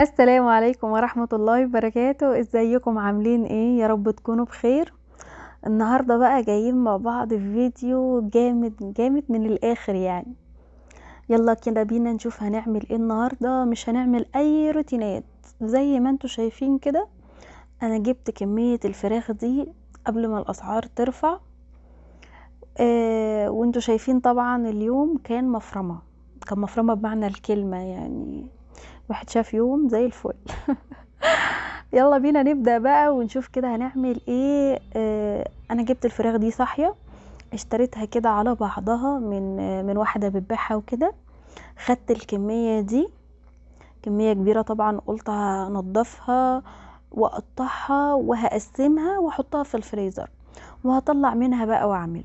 السلام عليكم ورحمة الله وبركاته. ازيكم عاملين ايه؟ يا رب تكونوا بخير. النهاردة بقى جايين مع بعض في فيديو جامد جامد من الاخر يعني. يلا كده بينا نشوف هنعمل ايه النهاردة. مش هنعمل اي روتينات، زي ما انتوا شايفين كده. انا جبت كمية الفراخ دي قبل ما الاسعار ترفع. وانتوا شايفين طبعا اليوم كان مفرمة. كان مفرمة بمعنى الكلمة يعني. واحد شاف يوم زي الفل. يلا بينا نبدأ بقى ونشوف كده هنعمل ايه. انا جبت الفراخ دي صاحية، اشتريتها كده على بعضها من واحدة بتبيعها وكده. خدت الكمية دي، كمية كبيرة طبعا. قلت هنضفها واقطعها وهقسمها واحطها في الفريزر، وهطلع منها بقى واعمل.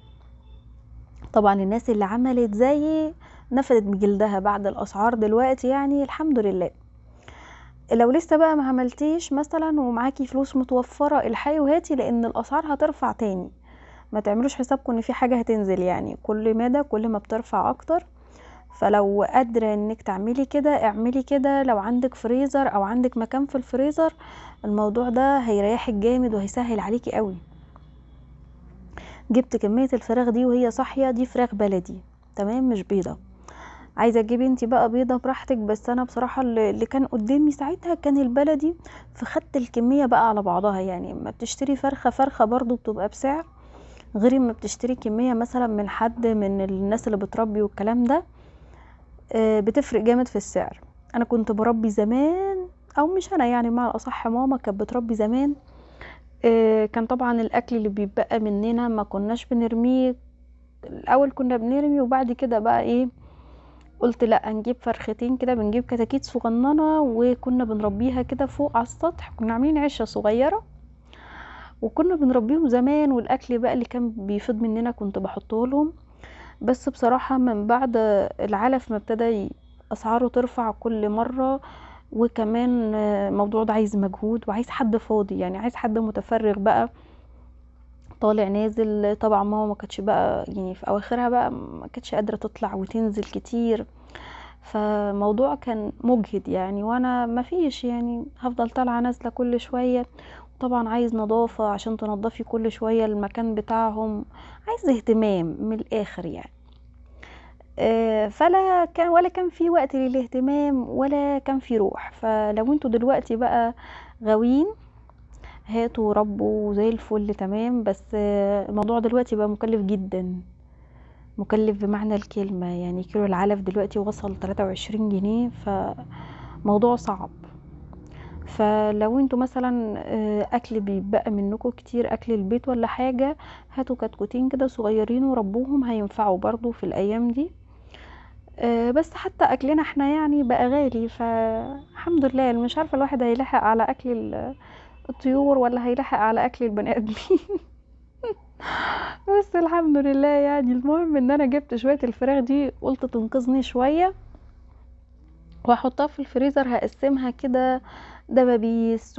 طبعا الناس اللي عملت زيي نفدت بجلدها بعد الاسعار دلوقتي يعني، الحمد لله. لو لسه بقى ما عملتيش مثلا ومعاكي فلوس متوفرة، الحقي وهاتي، لان الاسعار هترفع تاني. ما تعملوش حسابكم ان في حاجة هتنزل يعني، كل مدى كل ما بترفع اكتر. فلو قادرة انك تعملي كده اعملي كده. لو عندك فريزر او عندك مكان في الفريزر، الموضوع ده هيريحك جامد وهيسهل عليكي قوي. جبت كمية الفراخ دي وهي صاحية، دي فراخ بلدي تمام مش بيضة. عايزه تجيبي انتي بقى بيضه براحتك، بس انا بصراحه اللي كان قدامي ساعتها كان البلدي. فخدت الكميه بقى على بعضها يعني. ما بتشتري فرخه فرخه برضو بتبقى بسعر، غير ما بتشتري كميه مثلا من حد من الناس اللي بتربي والكلام ده. بتفرق جامد في السعر. انا كنت بربي زمان، او مش انا يعني، مع الاصح ماما كانت بتربي زمان. كان طبعا الاكل اللي بيبقى مننا ما كناش بنرميه. الاول كنا بنرمي، وبعد كده بقى ايه، قلت لا نجيب فرختين كده. بنجيب كتاكيت صغننه وكنا بنربيها كده فوق على السطح. كنا عاملين عشه صغيره وكنا بنربيهم زمان، والاكل بقى اللي كان بيفيض مننا كنت بحطه لهم. بس بصراحه من بعد العلف ما ابتدى اسعاره ترفع كل مره. وكمان الموضوع ده عايز مجهود وعايز حد فاضي يعني، عايز حد متفرغ بقى، طالع نازل. طبعا ماما ما كانتش بقى يعني في اواخرها بقى، ما كانتش قادره تطلع وتنزل كتير. فموضوع كان مجهد يعني، وانا ما فيش يعني هفضل طالعه نازله كل شويه. طبعا عايز نظافه عشان تنظفي كل شويه المكان بتاعهم. عايز اهتمام من الاخر يعني. فلا كان ولا كان في وقت للاهتمام ولا كان في روح. فلو انتوا دلوقتي بقى غاويين، هاتوا ربوا زي الفل تمام. بس الموضوع دلوقتي بقى مكلف جدا، مكلف بمعنى الكلمة يعني. كيلو العلف دلوقتي وصل 23 جنيه، فموضوع صعب. فلو انتوا مثلا اكل بيبقى منكم كتير، اكل البيت ولا حاجة، هاتوا كتكوتين كده صغيرين وربوهم، هينفعوا برضو في الايام دي. بس حتى اكلنا احنا يعني بقى غالي، فالحمد لله. مش عارفة الواحد هيلحق على اكل الطيور ولا هيلحق على اكل البني ادمين. بس الحمد لله يعني. المهم ان انا جبت شوية الفراخ دي، قلت تنقذني شوية، وهحطها في الفريزر. هقسمها كده دبابيس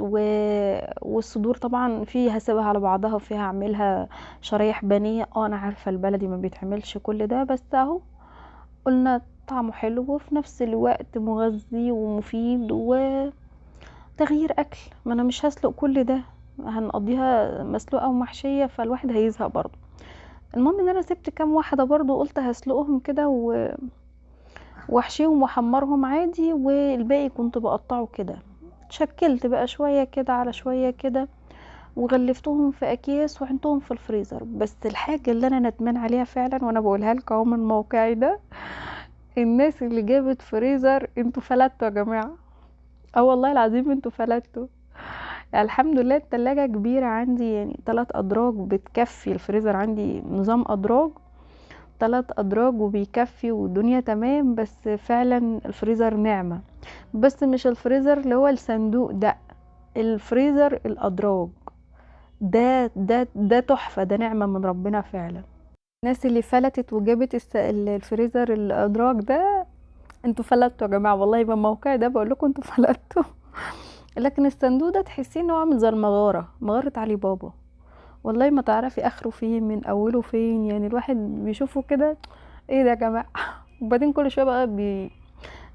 والصدور طبعا فيها هسيبها على بعضها، وفيها هعملها شرايح بانيه. انا عارفة البلدي ما بيتعملش كل ده، بس اهو قلنا طعمه حلو وفي نفس الوقت مغذي ومفيد وتغيير اكل. ما انا مش هسلق كل ده، هنقضيها مسلوقة ومحشية، فالواحد هيزهق برضه. المهم ان انا سبت كام واحدة برضه، قلت هسلقهم كده واحشيهم واحمرهم عادي، والباقي كنت بقطعه كده. شكلت بقى شوية كده على شوية كده، وغلفتهم في اكياس وحطهم في الفريزر. بس الحاجة اللي انا ندمان عليها فعلا، وانا بقولها لكم اهو من موقعي ده، الناس اللي جابت فريزر انتوا فلتوا يا جماعة. اه والله العظيم انتوا فلتوا. يعني الحمد لله التلاجة كبيرة عندي يعني، 3 ادراج بتكفي. الفريزر عندي نظام ادراج، 3 ادراج وبيكفي والدنيا تمام. بس فعلا الفريزر نعمة. بس مش الفريزر اللي هو الصندوق ده، الفريزر الادراج ده تحفة، ده نعمة من ربنا فعلا. الناس اللي فلتت وجابت الفريزر الادراج ده، انتوا فلتوا يا جماعة. والله من موقعي ده بقول لكم انتوا فلتوا. لكن الصندوق ده تحسين انه عامل زي المغارة، مغارة علي بابا. والله ما تعرفي اخره فين من اوله فين يعني. الواحد بيشوفه كده، ايه ده يا جماعة؟ وبعدين كل شوية بقى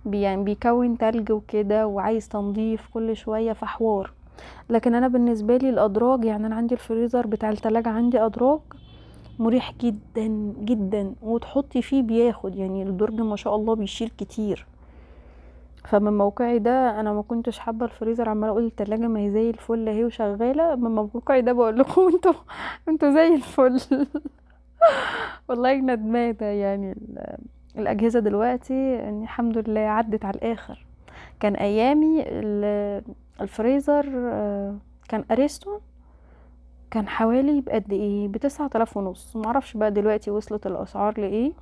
يعني بيكون تلج وكده وعايز تنظيف كل شويه في حوار. لكن انا بالنسبه لي الادراج، يعني انا عندي الفريزر بتاع التلاجة عندي ادراج مريح جدا جدا، وتحطي فيه بياخد، يعني الدرج ما شاء الله بيشيل كتير. فمن موقعي ده انا ما كنتش حابه الفريزر، عماله اقول التلاجة ما هي زي الفل اهي وشغاله، من موقعي ده بقول لكم انتوا زي الفل. والله ندمانه يعني الاجهزه دلوقتي يعني الحمد لله عدت على الاخر. كان ايامي الفريزر كان اريستون، كان حوالي بقد ايه ب9,500. معرفش بقى دلوقتي وصلت الاسعار لايه،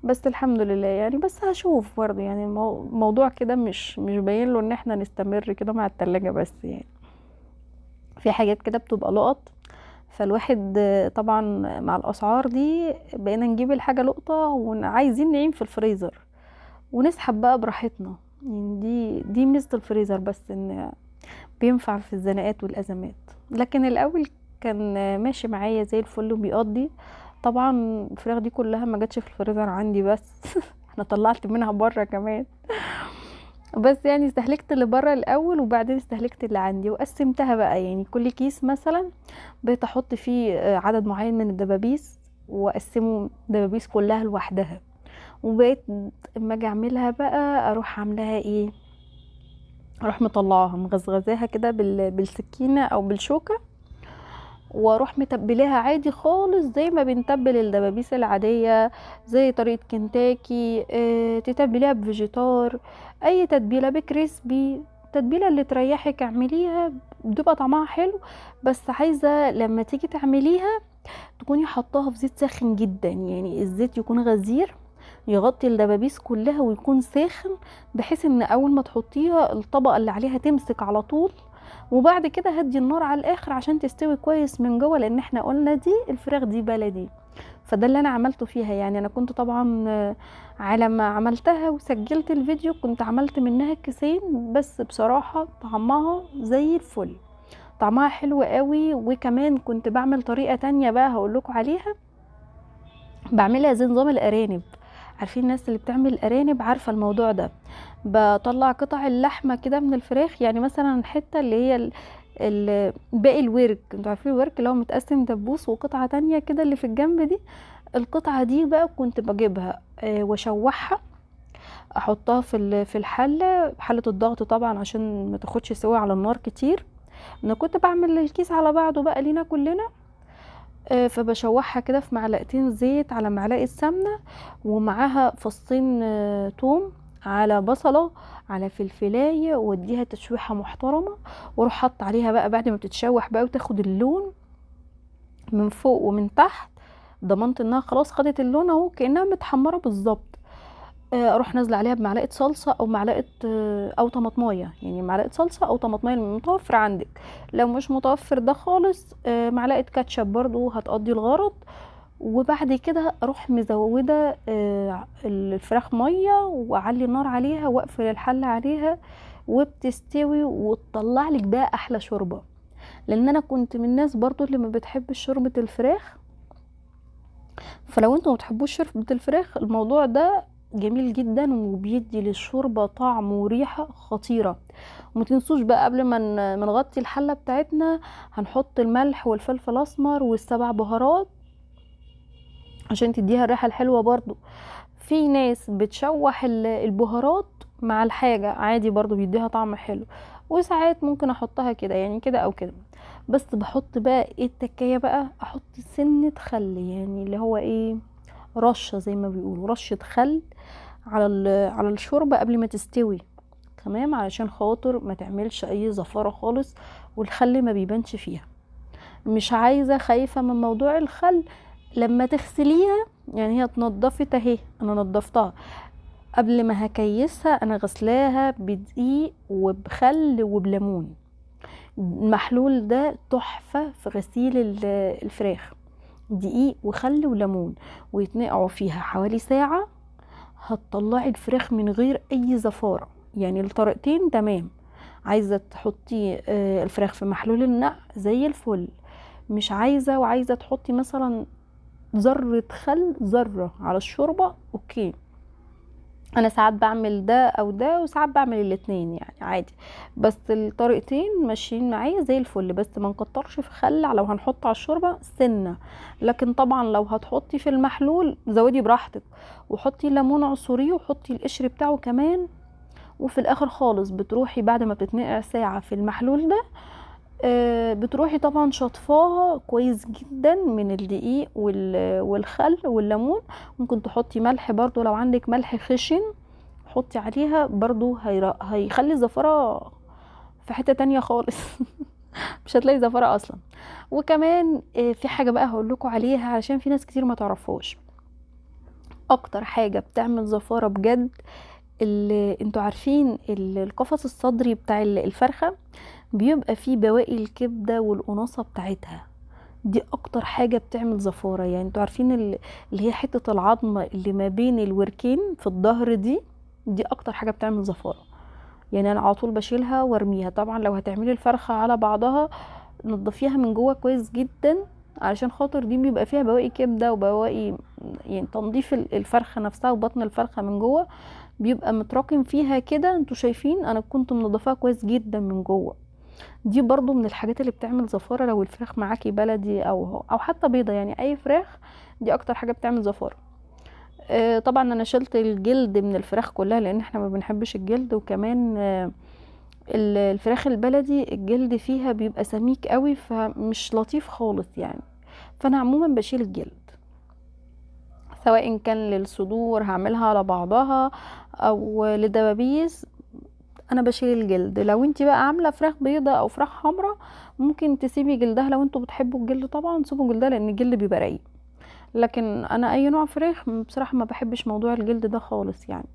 بس الحمد لله يعني. بس هشوف برضه يعني الموضوع كده مش باين له ان احنا نستمر كده مع التلاجة بس، يعني في حاجات كده بتبقى لقط. فالواحد طبعا مع الاسعار دي بقينا نجيب الحاجة لقطة وعايزين نعين في الفريزر ونسحب بقى براحتنا. يعني دي ميزة الفريزر، بس ان بينفع في الزنقات والازمات. لكن الاول كان ماشي معايا زي الفل وبيقضي. طبعا الفراخ دي كلها ما جاتش في الفريزر عندي بس، انا طلعت منها بره كمان. بس يعني استهلكت اللي بره الاول وبعدين استهلكت اللي عندي وقسمتها بقى. يعني كل كيس مثلا بقيت احط فيه عدد معين من الدبابيس، واقسمه دبابيس كلها لوحدها. وبقيت اما اجي اعملها بقى اروح عاملاها ايه، اروح مطلعاها مغزغزاها كده بالسكينه او بالشوكه، واروح متبلاها عادي خالص زي ما بنتبل الدبابيس العاديه، زي طريقه كنتاكي. تتبليها بفيجيتار، اي تتبيله، بكريسبي، التتبيله اللي تريحك اعمليها، بتبقى طعمها حلو. بس عايزه لما تيجي تعمليها تكوني حطاها في زيت ساخن جدا، يعني الزيت يكون غزير يغطي الدبابيس كلها ويكون ساخن، بحيث ان اول ما تحطيها الطبقه اللي عليها تمسك على طول. وبعد كده هدي النار على الاخر عشان تستوي كويس من جوه، لان احنا قلنا دي الفراخ دي بلدي. فده اللي انا عملته فيها. يعني انا كنت طبعا على ما عملتها وسجلت الفيديو كنت عملت منها كيسين، بس بصراحه طعمها زي الفل، طعمها حلو قوي. وكمان كنت بعمل طريقه تانية بقى هقولكوا عليها، بعملها زي نظام الارانب. عارفين الناس اللي بتعمل ارانب عارفه الموضوع ده. بطلع قطع اللحمه كده من الفراخ، يعني مثلا الحته اللي هي باقي الورك، انتوا عارفين الورك اللي هو متقسم دبوس، وقطعه تانية كده اللي في الجنب دي، القطعه دي بقى كنت بجيبها واشوحها، احطها في حله الضغط طبعا عشان ما تاخدش سوا على النار كتير. انا كنت بعمل الكيس على بعضه بقى لينا كلنا. فبشوحها كده في معلقتين زيت على معلقه سمنه، ومعاها فصين توم، على بصله، على فلفلايه، واديها تشويحه محترمه. واروح حط عليها بقى بعد ما بتتشوح بقى وتاخد اللون من فوق ومن تحت، ضمنت انها خلاص خدت اللون اهو كانها متحمره بالظبط. اروح نازله عليها بمعلقه صلصه او معلقه او طماطمايه، يعني معلقه صلصه او طماطمايه المتوفر عندك. لو مش متوفر ده خالص معلقه كاتشب برضو هتقضي الغرض. وبعد كده اروح مزوده الفراخ ميه، واعلي النار عليها واقفل الحله عليها، وبتستوي وتطلع لك بقى احلى شوربه. لان انا كنت من الناس برضو اللي ما بتحبش شوربه الفراخ، فلو انتوا ما بتحبوش شوربه الفراخ الموضوع ده جميل جدا وبيدي للشوربه طعم وريحه خطيره. وما تنسوش بقى قبل ما نغطي الحله بتاعتنا هنحط الملح والفلفل الاسمر والسبع بهارات عشان تديها الريحه الحلوه برضو. في ناس بتشوح البهارات مع الحاجه عادي برضو بيديها طعم حلو، وساعات ممكن احطها كده يعني كده او كده. بس بحط بقى ايه التكايه بقى، احط سنه خل، يعني اللي هو ايه، رشه زي ما بيقولوا رشه خل على الشوربه قبل ما تستوي، تمام، علشان خاطر ما تعملش اي زفاره خالص والخل ما بيبانش فيها. مش عايزه، خايفه من موضوع الخل لما تغسليها. يعني هي اتنضفت اهي، انا نضفتها قبل ما هكيسها، انا غسلاها بدقيق وبخل وبليمون. المحلول ده تحفه في غسيل الفراخ، دقيق وخل وليمون، ويتنقعوا فيها حوالي ساعه، هتطلعي الفراخ من غير اي زفاره. يعني الطريقتين تمام. عايزه تحطي الفراخ في محلول النقع زي الفل، مش عايزه وعايزه تحطي مثلا ذره خل ذره على الشوربه، اوكي. انا ساعات بعمل ده او ده، وساعات بعمل الاتنين يعني عادي، بس الطريقتين ماشيين معايا زي الفل. بس ما نكترش في خل لو هنحط على الشوربه سنه، لكن طبعا لو هتحطي في المحلول زودي براحتك، وحطي ليمون عصوريه وحطي القشر بتاعه كمان. وفي الاخر خالص بتروحي بعد ما بتتنقع ساعه في المحلول ده، بتروحي طبعا شطفاها كويس جدا من الدقيق والخل والليمون. ممكن تحطي ملح برضو لو عندك ملح خشن، حطي عليها برضو، هيخلي الزفرة في حتة تانية خالص. مش هتلاقي زفرة اصلا. وكمان في حاجة بقى هقولكوا عليها علشان في ناس كتير ما تعرفوش. اكتر حاجة بتعمل زفارة بجد، اللي انتوا عارفين القفص الصدري بتاع الفرخة بيبقى فيه بواقي الكبدة والقناصة بتاعتها، دي اكتر حاجة بتعمل زفارة. يعني انتوا عارفين اللي هي حتة العظمة اللي ما بين الوركين في الظهر دي اكتر حاجة بتعمل زفارة. يعني انا على طول بشيلها وارميها. طبعا لو هتعملي الفرخة على بعضها نضفيها من جوه كويس جدا، علشان خاطر دي بيبقى فيها بواقي كبدة وبواقي، يعني تنظيف الفرخة نفسها وبطن الفرخة من جوه بيبقى متراكم فيها كده. انتوا شايفين انا كنت منضفاها كويس جدا من جوه. دي برضو من الحاجات اللي بتعمل زفارة لو الفراخ معاكي بلدي او حتى بيضة، يعني اي فراخ، دي اكتر حاجة بتعمل زفارة. طبعا انا شلت الجلد من الفراخ كلها لان احنا ما بنحبش الجلد. وكمان الفراخ البلدي الجلد فيها بيبقى سميك قوي فمش لطيف خالص يعني. فانا عموما بشيل الجلد، سواء كان للصدور هعملها على بعضها او لدبابيس، انا بشيل الجلد. لو انت بقى عامله فراخ بيضه او فراخ حمراء ممكن تسيبي جلدها، لو انتوا بتحبوا الجلد طبعا سيبوا جلدها لان الجلد بيبقى رايق. لكن انا اي نوع فراخ بصراحه ما بحبش موضوع الجلد ده خالص يعني.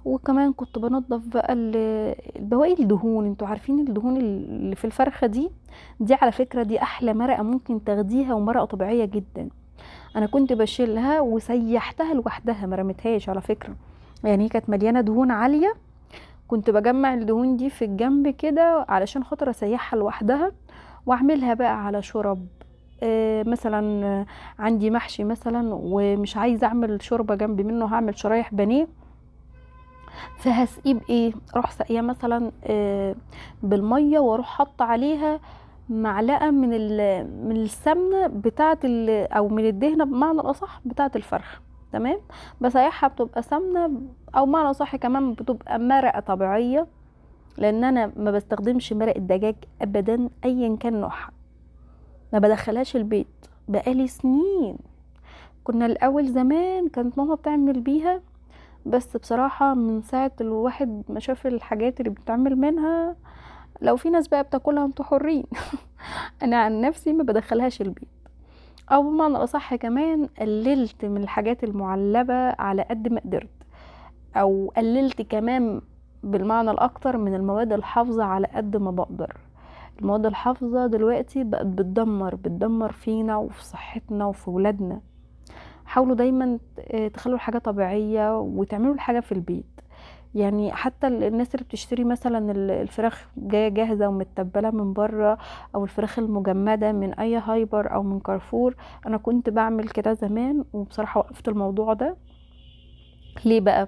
وكمان كنت بنضف بقى بواقي الدهون. انتوا عارفين الدهون اللي في الفرخه دي على فكره دي احلى مرقه ممكن تاخديها، ومرقه طبيعيه جدا. انا كنت بشيلها وسيحتها لوحدها، ما رميتهاش على فكره، يعني هي كانت مليانه دهون عاليه، كنت بجمع الدهون دي في الجنب كده علشان خاطر اسيحها لوحدها واعملها بقى على شرب. مثلا عندي محشي مثلا ومش عايزه اعمل شوربه جنب منه، هعمل شرايح بانيه، فهسقيه بايه، اروح سقيه مثلا بالميه، واروح حاطه عليها معلقه من السمنه بتاعه او من الدهنه بمعنى الاصح بتاعه الفرخ. تمام. بسيحها بتبقى سمنه، او معنى صح كمان بتبقى مرقه طبيعيه، لان انا ما بستخدمش مرق الدجاج ابدا ايا كان نوعها، ما بدخلهاش البيت بقالي سنين. كنا الاول زمان كانت ماما بتعمل بيها، بس بصراحة من ساعة الواحد ما شاف الحاجات اللي بتتعمل منها، لو في ناس بقى بتاكلها انتوا حرين. انا عن نفسي ما بدخلهاش البيت. او بمعنى اصح كمان قللت من الحاجات المعلبة على قد ما قدرت، او قللت كمان بالمعنى الاكتر من المواد الحافظة على قد ما بقدر. المواد الحافظة دلوقتي بقت بتدمر فينا وفي صحتنا وفي ولادنا. حاولوا دايما تخلوا الحاجة طبيعية وتعملوا الحاجة في البيت. يعني حتى الناس اللي بتشتري مثلا الفراخ جاية جاهزة ومتبلة من بره، او الفراخ المجمدة من اي هايبر او من كارفور، انا كنت بعمل كده زمان وبصراحة وقفت الموضوع ده. ليه بقى؟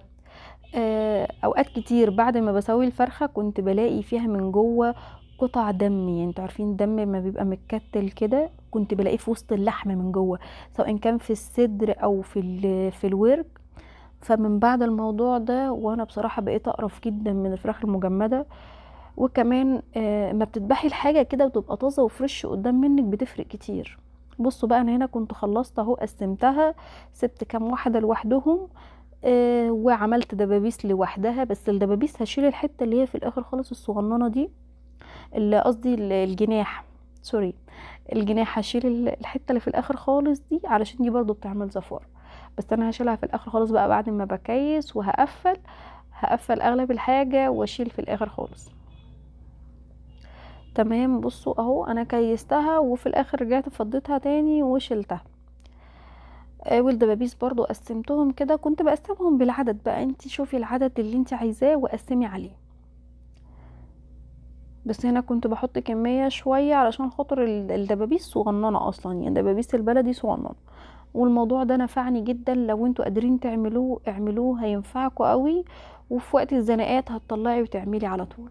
اوقات كتير بعد ما بسوي الفرخة كنت بلاقي فيها من جوه قطع دم. يعني انتوا عارفين الدم ما بيبقى متكتل كده، كنت بلاقيه في وسط اللحم من جوه، سواء كان في الصدر او في الورك. فمن بعد الموضوع ده وانا بصراحة بقيت اقرف جدا من الفراخ المجمدة. وكمان ما بتذبحي الحاجة كده وتبقى طازة وفرش قدام منك بتفرق كتير. بصوا بقى انا هنا كنت خلصت اهو، قسمتها، سبت كام واحدة لوحدهم، وعملت دبابيس لوحدها. بس الدبابيس هشيل الحته اللي هي في الاخر خالص الصغننه دي، اللي قصدي الجناح، سوري، الجناح هشيل الحته اللي في الاخر خالص دي علشان دي برضو بتعمل زفار. بس انا هشيلها في الاخر خالص بقى بعد ما بكيس هقفل اغلب الحاجه واشيل في الاخر خالص. تمام. بصوا اهو انا كيستها وفي الاخر رجعت فضيتها تاني وشلتها. والدبابيس برضو قسمتهم كده، كنت بقسمهم بالعدد بقى، انت شوفي العدد اللي انت عايزاه وقسمي عليه. بس هنا كنت بحط كمية شوية علشان خاطر الدبابيس صغننة اصلا، يعني دبابيس البلدي صغننة، والموضوع ده نفعني جدا. لو انتوا قادرين تعملوه اعملوه، هينفعكوا قوي، وفي وقت الزنقات هتطلعي وتعملي على طول.